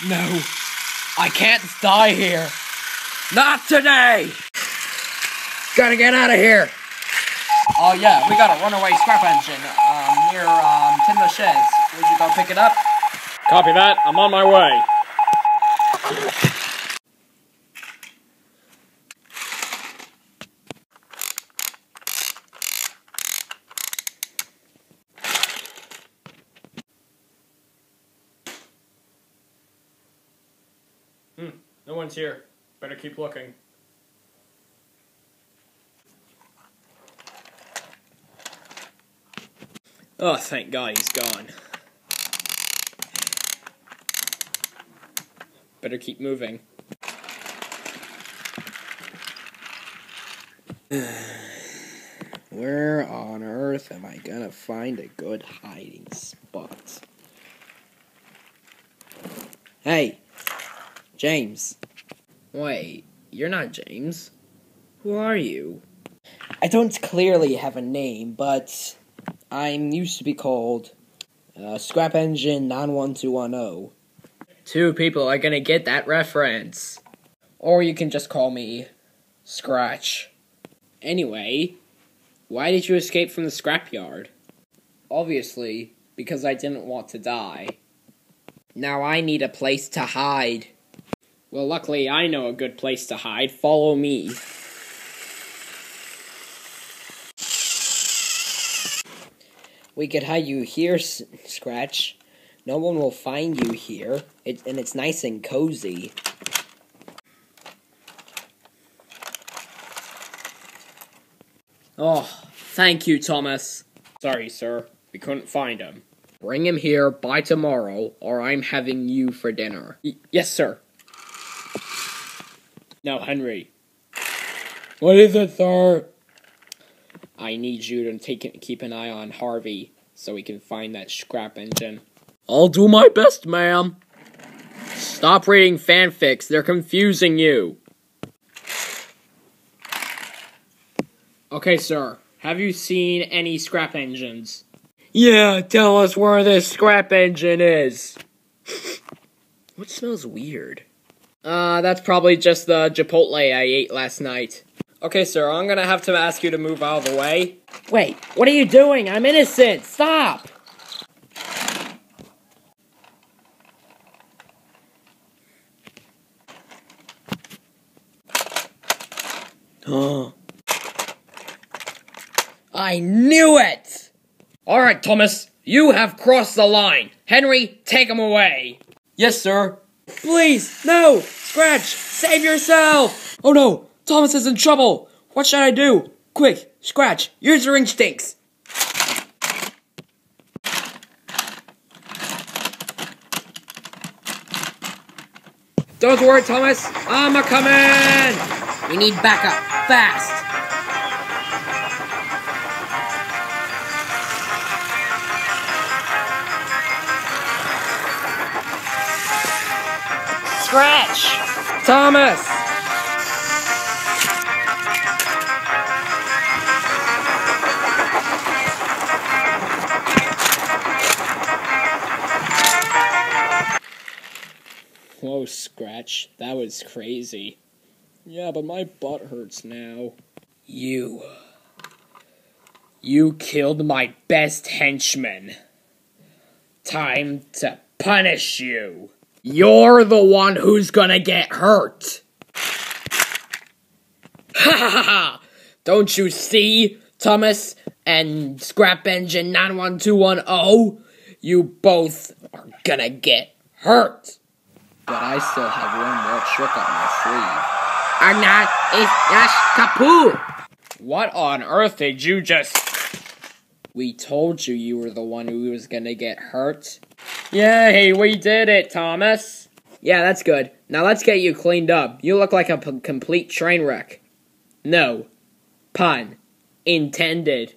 No, I can't die here. Not today! Gotta get out of here! Oh yeah, we got a runaway scrap engine, near, Timber Sheds. Would you go pick it up? Copy that, I'm on my way. No one's here. Better keep looking. Oh, thank God he's gone. Better keep moving. Where on earth am I gonna find a good hiding spot? Hey, James. Wait, you're not James. Who are you? I don't clearly have a name, but I'm used to be called Scrap Engine 91210. Two people are gonna get that reference. Or you can just call me Scratch. Anyway, why did you escape from the scrapyard? Obviously, because I didn't want to die. Now I need a place to hide. Well, luckily I know a good place to hide. Follow me. We could hide you here, Scratch. No one will find you here, and it's nice and cozy. Oh, thank you, Thomas. Sorry, sir. We couldn't find him. Bring him here by tomorrow, or I'm having you for dinner. Yes, sir. Now, Henry. What is it, sir? I need you to keep an eye on Harvey, so we can find that scrap engine. I'll do my best, ma'am. Stop reading fanfics, they're confusing you. Okay, sir. Have you seen any scrap engines? Yeah, tell us where this scrap engine is. What smells weird? That's probably just the Chipotle I ate last night. Okay, sir, I'm gonna have to ask you to move out of the way. Wait, what are you doing? I'm innocent! Stop! I knew it! Alright, Thomas, you have crossed the line. Henry, take him away. Yes, sir. Please, no! Scratch, save yourself! Oh no, Thomas is in trouble! What should I do? Quick, Scratch, use your instincts! Don't worry, Thomas, I'm a-comin'! We need backup, fast! Scratch! Thomas! Whoa, Scratch, that was crazy. Yeah, but my butt hurts now. You killed my best henchman. Time to punish you. You're the one who's gonna get hurt. Ha ha ha ha! Don't you see, Thomas and Scrap Engine 91210? You both are gonna get hurt. But I still have one more trick up my sleeve. What on earth did you just... We told you you were the one who was gonna get hurt. Yay, we did it, Thomas. Yeah, that's good. Now let's get you cleaned up. You look like a complete train wreck. No. Pun intended.